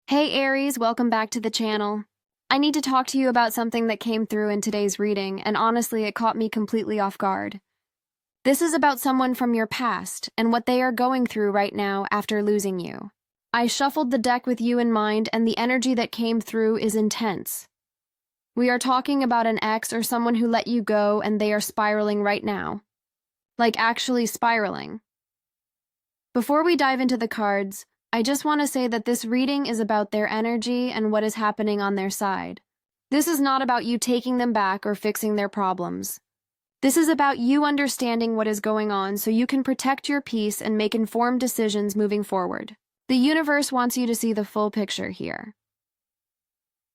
Hey Aries, welcome back to the channel. I need to talk to you about something that came through in today's reading, and honestly, it caught me completely off guard. This is about someone from your past and what they are going through right now after losing you. I shuffled the deck with you in mind, and the energy that came through is intense. We are talking about an ex or someone who let you go and they are spiraling right now. Like actually spiraling. Before we dive into the cards, I just want to say that this reading is about their energy and what is happening on their side. This is not about you taking them back or fixing their problems. This is about you understanding what is going on so you can protect your peace and make informed decisions moving forward. The universe wants you to see the full picture here.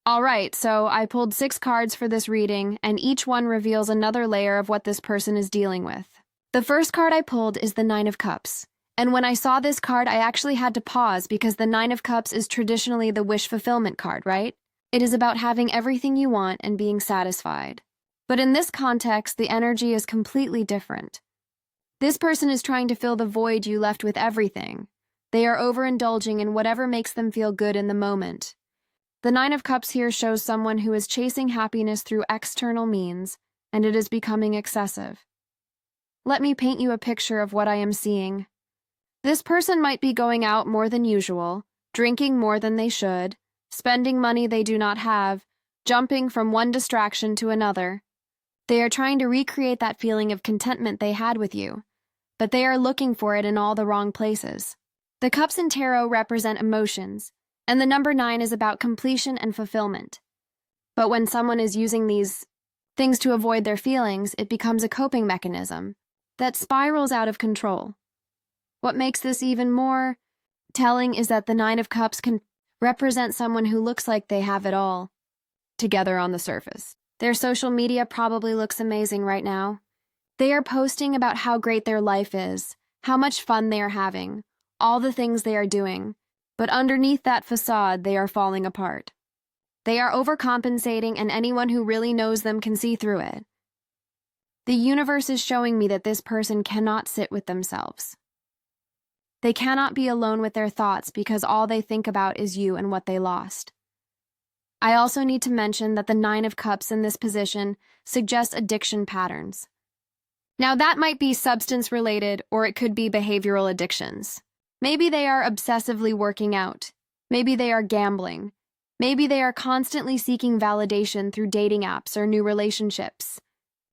Alright, so I pulled 6 cards for this reading, and each one reveals another layer of what this person is dealing with. The first card I pulled is the 9 of Cups. And when I saw this card, I actually had to pause because the 9 of Cups is traditionally the wish fulfillment card, right? It is about having everything you want and being satisfied. But in this context, the energy is completely different. This person is trying to fill the void you left with everything. They are overindulging in whatever makes them feel good in the moment. The 9 of Cups here shows someone who is chasing happiness through external means, and it is becoming excessive. Let me paint you a picture of what I am seeing. This person might be going out more than usual, drinking more than they should, spending money they do not have, jumping from one distraction to another. They are trying to recreate that feeling of contentment they had with you, but they are looking for it in all the wrong places. The Cups in Tarot represent emotions, and the number 9 is about completion and fulfillment. But when someone is using these things to avoid their feelings, it becomes a coping mechanism that spirals out of control. What makes this even more telling is that the 9 of Cups can represent someone who looks like they have it all together on the surface. Their social media probably looks amazing right now. They are posting about how great their life is, how much fun they are having, all the things they are doing, but underneath that facade, they are falling apart. They are overcompensating, and anyone who really knows them can see through it. The universe is showing me that this person cannot sit with themselves. They cannot be alone with their thoughts because all they think about is you and what they lost. I also need to mention that the 9 of Cups in this position suggests addiction patterns. Now that might be substance-related, or it could be behavioral addictions. Maybe they are obsessively working out. Maybe they are gambling. Maybe they are constantly seeking validation through dating apps or new relationships.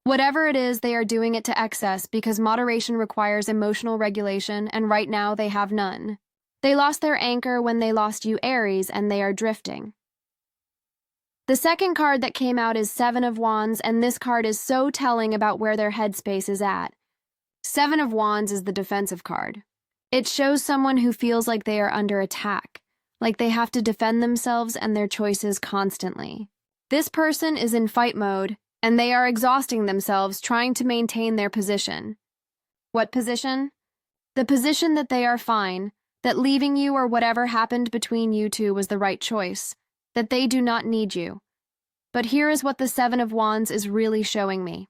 Whatever it is, they are doing it to excess because moderation requires emotional regulation, and right now they have none. They lost their anchor when they lost you, Aries, and they are drifting. The second card that came out is 7 of Wands, and this card is so telling about where their headspace is at. 7 of Wands is the defensive card. It shows someone who feels like they are under attack, like they have to defend themselves and their choices constantly. This person is in fight mode, and they are exhausting themselves trying to maintain their position. What position? The position that they are fine, that leaving you or whatever happened between you two was the right choice, that they do not need you. But here is what the 7 of Wands is really showing me.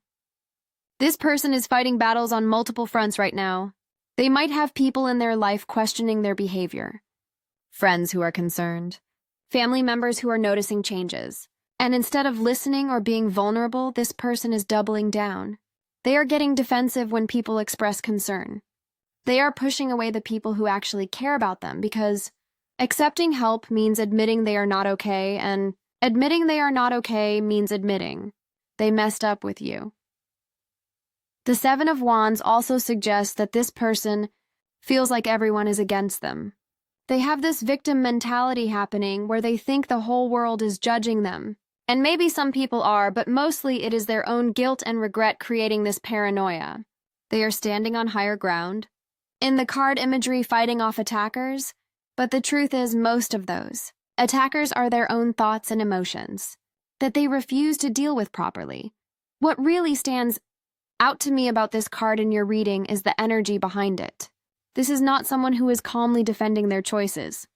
This person is fighting battles on multiple fronts right now. They might have people in their life questioning their behavior, friends who are concerned, family members who are noticing changes. And instead of listening or being vulnerable, this person is doubling down. They are getting defensive when people express concern. They are pushing away the people who actually care about them because accepting help means admitting they are not okay, and admitting they are not okay means admitting they messed up with you. The 7 of Wands also suggests that this person feels like everyone is against them. They have this victim mentality happening where they think the whole world is judging them. And maybe some people are, but mostly it is their own guilt and regret creating this paranoia. They are standing on higher ground, in the card imagery fighting off attackers, but the truth is most of those attackers are their own thoughts and emotions that they refuse to deal with properly. What really stands out to me about this card in your reading is the energy behind it. This is not someone who is calmly defending their choices.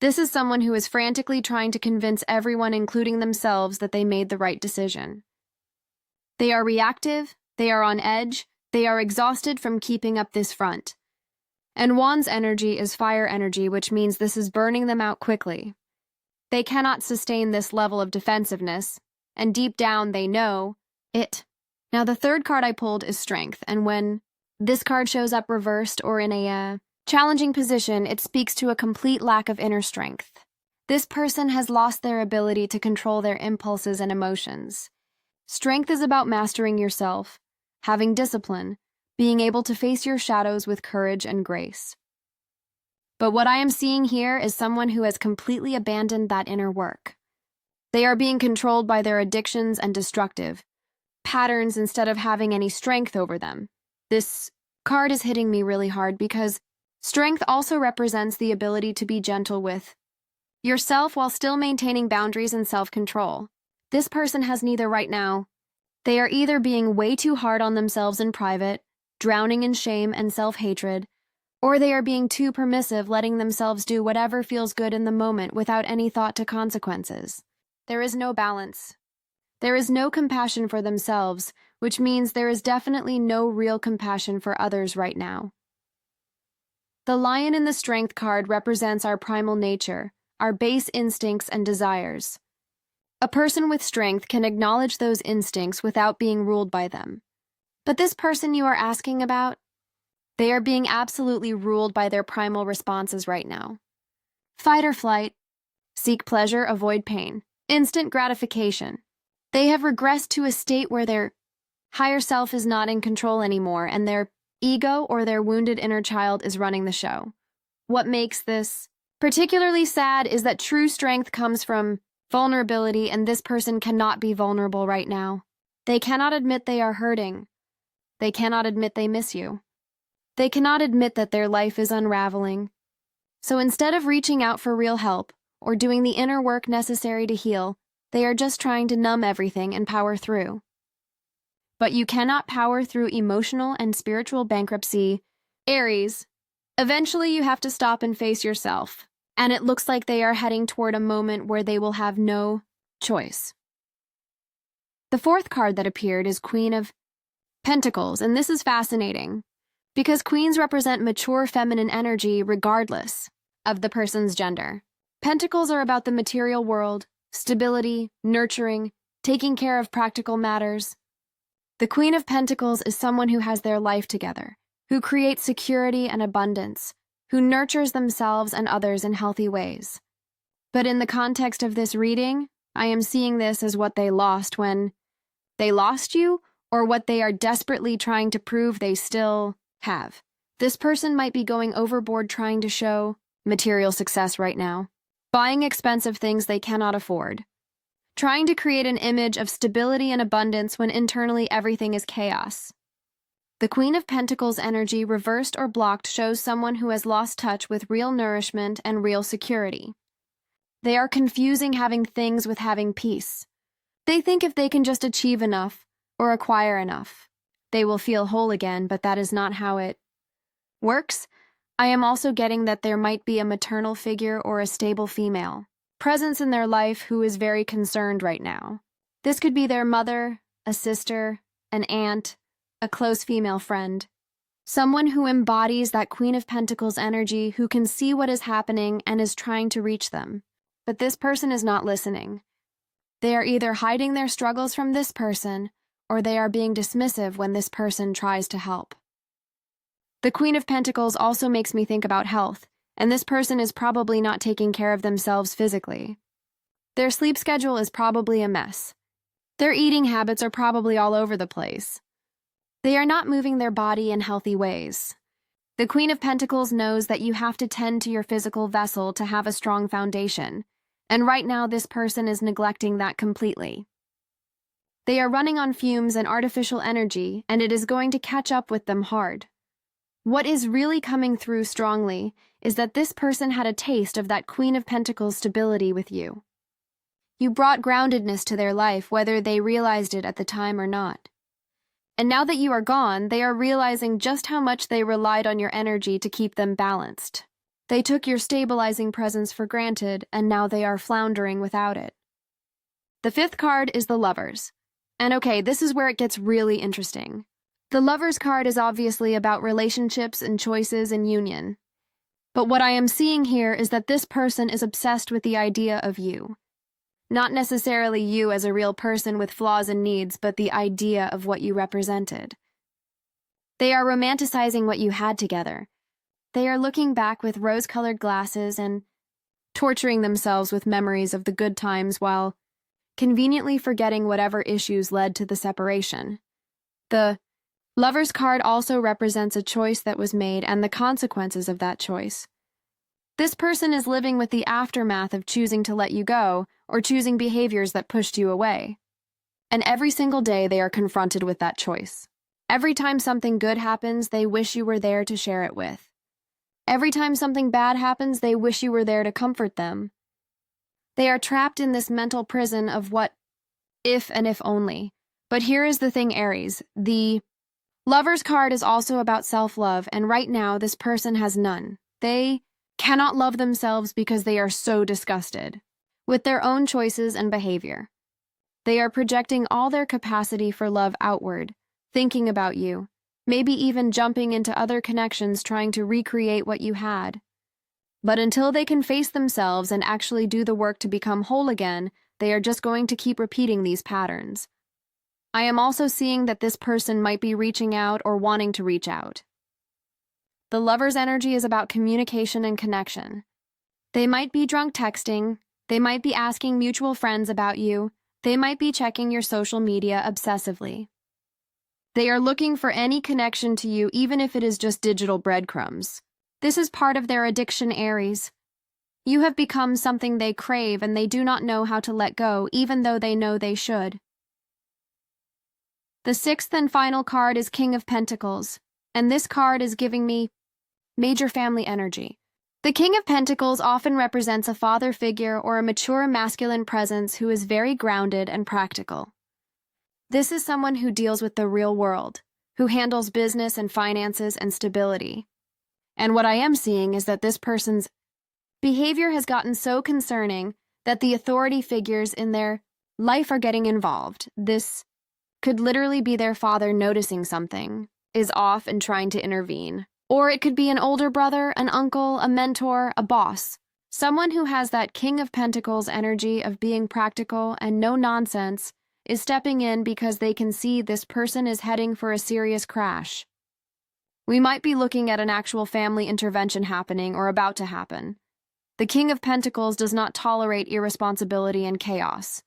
This is someone who is frantically trying to convince everyone, including themselves, that they made the right decision. They are reactive, they are on edge, they are exhausted from keeping up this front. And Wands energy is fire energy, which means this is burning them out quickly. They cannot sustain this level of defensiveness, and deep down they know it. Now, the third card I pulled is Strength, and when this card shows up reversed or in a challenging position, it speaks to a complete lack of inner strength. This person has lost their ability to control their impulses and emotions. Strength is about mastering yourself, having discipline, being able to face your shadows with courage and grace. But what I am seeing here is someone who has completely abandoned that inner work. They are being controlled by their addictions and destructive patterns instead of having any strength over them. This card is hitting me really hard because strength also represents the ability to be gentle with yourself while still maintaining boundaries and self-control. This person has neither right now. They are either being way too hard on themselves in private, drowning in shame and self-hatred, or they are being too permissive, letting themselves do whatever feels good in the moment without any thought to consequences. There is no balance. There is no compassion for themselves, which means there is definitely no real compassion for others right now. The lion in the Strength card represents our primal nature, our base instincts and desires. A person with strength can acknowledge those instincts without being ruled by them. But this person you are asking about, they are being absolutely ruled by their primal responses right now. Fight or flight, seek pleasure, avoid pain, instant gratification. They have regressed to a state where their higher self is not in control anymore and their ego or their wounded inner child is running the show. What makes this particularly sad is that true strength comes from vulnerability, and this person cannot be vulnerable right now. They cannot admit they are hurting. They cannot admit they miss you. They cannot admit that their life is unraveling. So instead of reaching out for real help or doing the inner work necessary to heal, they are just trying to numb everything and power through. But you cannot power through emotional and spiritual bankruptcy. Aries, eventually you have to stop and face yourself. And it looks like they are heading toward a moment where they will have no choice. The fourth card that appeared is Queen of Pentacles, and this is fascinating because queens represent mature feminine energy regardless of the person's gender. Pentacles are about the material world, stability, nurturing, taking care of practical matters. The Queen of Pentacles is someone who has their life together, who creates security and abundance, who nurtures themselves and others in healthy ways. But in the context of this reading, I am seeing this as what they lost when they lost you, or what they are desperately trying to prove they still have. This person might be going overboard trying to show material success right now, buying expensive things they cannot afford, trying to create an image of stability and abundance when internally everything is chaos. The Queen of Pentacles energy reversed or blocked shows someone who has lost touch with real nourishment and real security. They are confusing having things with having peace. They think if they can just achieve enough or acquire enough, they will feel whole again, but that is not how it works. I am also getting that there might be a maternal figure or a stable female presence in their life who is very concerned right now. This could be their mother, a sister, an aunt, a close female friend. Someone who embodies that Queen of Pentacles energy who can see what is happening and is trying to reach them. But this person is not listening. They are either hiding their struggles from this person, or they are being dismissive when this person tries to help. The Queen of Pentacles also makes me think about health, and this person is probably not taking care of themselves physically. Their sleep schedule is probably a mess. Their eating habits are probably all over the place. They are not moving their body in healthy ways. The Queen of Pentacles knows that you have to tend to your physical vessel to have a strong foundation, and right now this person is neglecting that completely. They are running on fumes and artificial energy, and it is going to catch up with them hard. What is really coming through strongly is that this person had a taste of that Queen of Pentacles stability with you. You brought groundedness to their life, whether they realized it at the time or not. And now that you are gone, they are realizing just how much they relied on your energy to keep them balanced. They took your stabilizing presence for granted, and now they are floundering without it. The fifth card is the Lovers. And okay, this is where it gets really interesting. The Lovers card is obviously about relationships and choices and union. But what I am seeing here is that this person is obsessed with the idea of you. Not necessarily you as a real person with flaws and needs, but the idea of what you represented. They are romanticizing what you had together. They are looking back with rose-colored glasses and torturing themselves with memories of the good times while conveniently forgetting whatever issues led to the separation. The Lover's card also represents a choice that was made and the consequences of that choice. This person is living with the aftermath of choosing to let you go or choosing behaviors that pushed you away. And every single day they are confronted with that choice. Every time something good happens, they wish you were there to share it with. Every time something bad happens, they wish you were there to comfort them. They are trapped in this mental prison of what if and if only. But here is the thing, Aries. The Lover's card is also about self-love, and right now this person has none. They cannot love themselves because they are so disgusted with their own choices and behavior. They are projecting all their capacity for love outward, thinking about you, maybe even jumping into other connections trying to recreate what you had. But until they can face themselves and actually do the work to become whole again, they are just going to keep repeating these patterns. I am also seeing that this person might be reaching out or wanting to reach out. The Lover's energy is about communication and connection. They might be drunk texting, they might be asking mutual friends about you, they might be checking your social media obsessively. They are looking for any connection to you, even if it is just digital breadcrumbs. This is part of their addiction, Aries. You have become something they crave and they do not know how to let go, even though they know they should. The sixth and final card is King of Pentacles, and this card is giving me major family energy. The King of Pentacles often represents a father figure or a mature masculine presence who is very grounded and practical. This is someone who deals with the real world, who handles business and finances and stability. And what I am seeing is that this person's behavior has gotten so concerning that the authority figures in their life are getting involved. This could literally be their father noticing something is off and trying to intervene. Or it could be an older brother, an uncle, a mentor, a boss. Someone who has that King of Pentacles energy of being practical and no nonsense is stepping in because they can see this person is heading for a serious crash. We might be looking at an actual family intervention happening or about to happen. The King of Pentacles does not tolerate irresponsibility and chaos.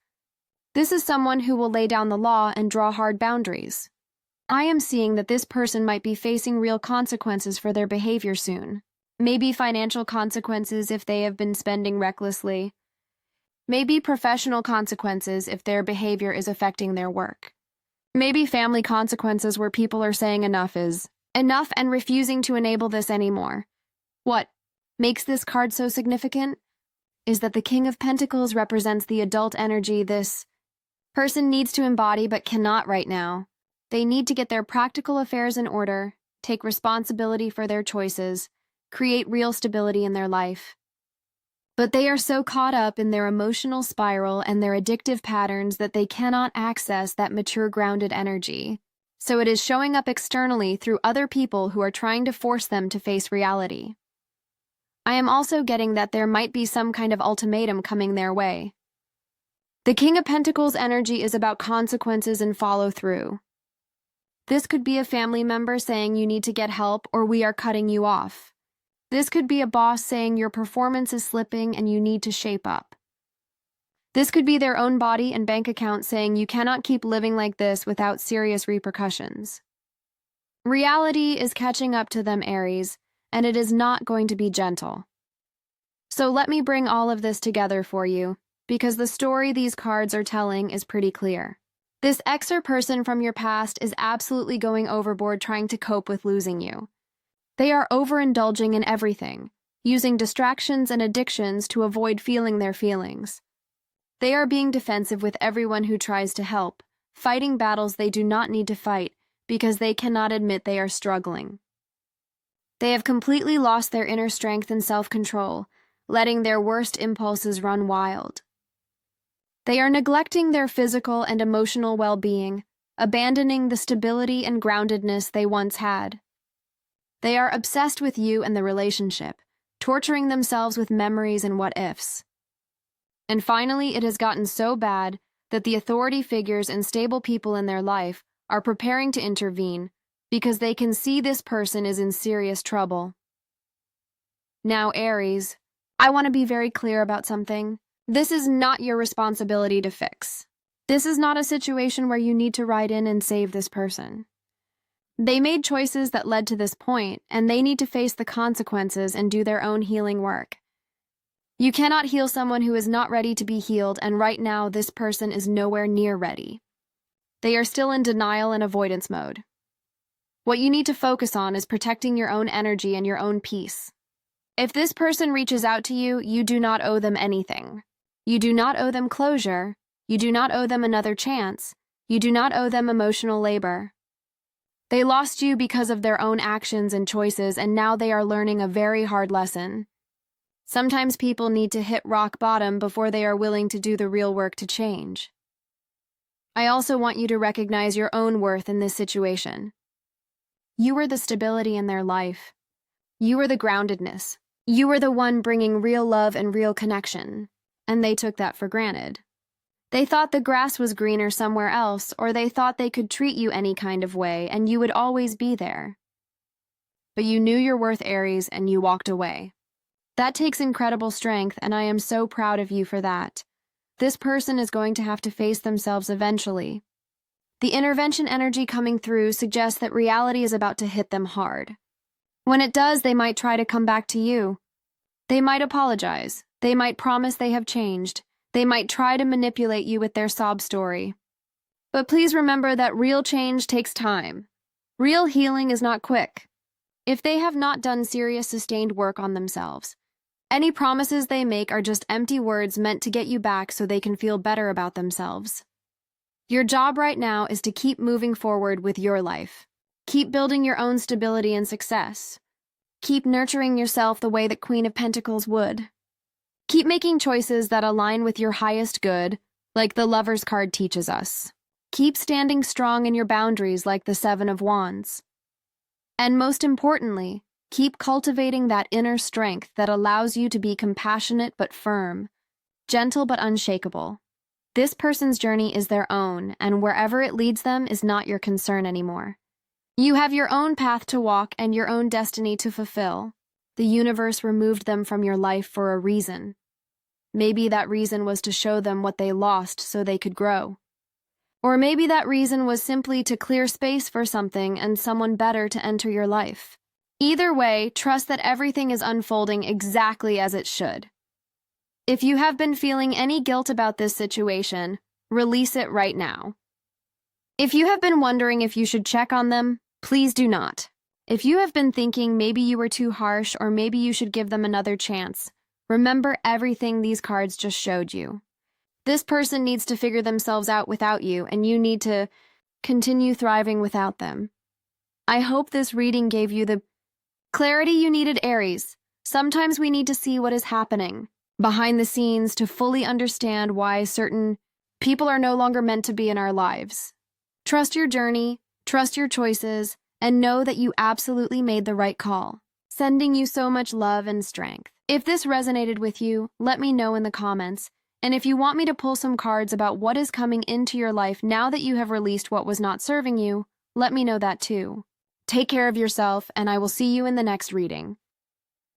This is someone who will lay down the law and draw hard boundaries. I am seeing that this person might be facing real consequences for their behavior soon. Maybe financial consequences if they have been spending recklessly. Maybe professional consequences if their behavior is affecting their work. Maybe family consequences where people are saying enough is enough and refusing to enable this anymore. What makes this card so significant is that the King of Pentacles represents the adult energy this person needs to embody but cannot right now. They need to get their practical affairs in order, take responsibility for their choices, create real stability in their life. But they are so caught up in their emotional spiral and their addictive patterns that they cannot access that mature, grounded energy. So it is showing up externally through other people who are trying to force them to face reality. I am also getting that there might be some kind of ultimatum coming their way. The King of Pentacles energy is about consequences and follow-through. This could be a family member saying you need to get help or we are cutting you off. This could be a boss saying your performance is slipping and you need to shape up. This could be their own body and bank account saying you cannot keep living like this without serious repercussions. Reality is catching up to them, Aries, and it is not going to be gentle. So let me bring all of this together for you, because the story these cards are telling is pretty clear. This ex or person from your past is absolutely going overboard trying to cope with losing you. They are overindulging in everything, using distractions and addictions to avoid feeling their feelings. They are being defensive with everyone who tries to help, fighting battles they do not need to fight because they cannot admit they are struggling. They have completely lost their inner strength and self-control, letting their worst impulses run wild. They are neglecting their physical and emotional well-being, abandoning the stability and groundedness they once had. They are obsessed with you and the relationship, torturing themselves with memories and what-ifs. And finally, it has gotten so bad that the authority figures and stable people in their life are preparing to intervene because they can see this person is in serious trouble. Now, Aries, I want to be very clear about something. This is not your responsibility to fix. This is not a situation where you need to ride in and save this person. They made choices that led to this point, and they need to face the consequences and do their own healing work. You cannot heal someone who is not ready to be healed, and right now this person is nowhere near ready. They are still in denial and avoidance mode. What you need to focus on is protecting your own energy and your own peace. If this person reaches out to you, you do not owe them anything. You do not owe them closure. You do not owe them another chance. You do not owe them emotional labor. They lost you because of their own actions and choices, and now they are learning a very hard lesson. Sometimes people need to hit rock bottom before they are willing to do the real work to change. I also want you to recognize your own worth in this situation. You were the stability in their life. You were the groundedness. You were the one bringing real love and real connection, and they took that for granted. They thought the grass was greener somewhere else, or they thought they could treat you any kind of way and you would always be there. But you knew your worth, Aries, and you walked away. That takes incredible strength, and I am so proud of you for that. This person is going to have to face themselves eventually. The intervention energy coming through suggests that reality is about to hit them hard. When it does, they might try to come back to you. They might apologize. They might promise they have changed. They might try to manipulate you with their sob story. But please remember that real change takes time. Real healing is not quick. If they have not done serious, sustained work on themselves, any promises they make are just empty words meant to get you back so they can feel better about themselves. Your job right now is to keep moving forward with your life. Keep building your own stability and success. Keep nurturing yourself the way that Queen of Pentacles would. Keep making choices that align with your highest good, like the Lover's card teaches us. Keep standing strong in your boundaries like the Seven of Wands. And most importantly, keep cultivating that inner strength that allows you to be compassionate but firm, gentle but unshakable. This person's journey is their own, and wherever it leads them is not your concern anymore. You have your own path to walk and your own destiny to fulfill. The universe removed them from your life for a reason. Maybe that reason was to show them what they lost so they could grow. Or maybe that reason was simply to clear space for something and someone better to enter your life. Either way, trust that everything is unfolding exactly as it should. If you have been feeling any guilt about this situation, release it right now. If you have been wondering if you should check on them, please do not. If you have been thinking maybe you were too harsh or maybe you should give them another chance, remember everything these cards just showed you. This person needs to figure themselves out without you, and you need to continue thriving without them. I hope this reading gave you the clarity you needed, Aries. Sometimes we need to see what is happening behind the scenes to fully understand why certain people are no longer meant to be in our lives. Trust your journey, trust your choices, and know that you absolutely made the right call. Sending you so much love and strength. If this resonated with you, let me know in the comments. And if you want me to pull some cards about what is coming into your life now that you have released what was not serving you, let me know that too. Take care of yourself, and I will see you in the next reading.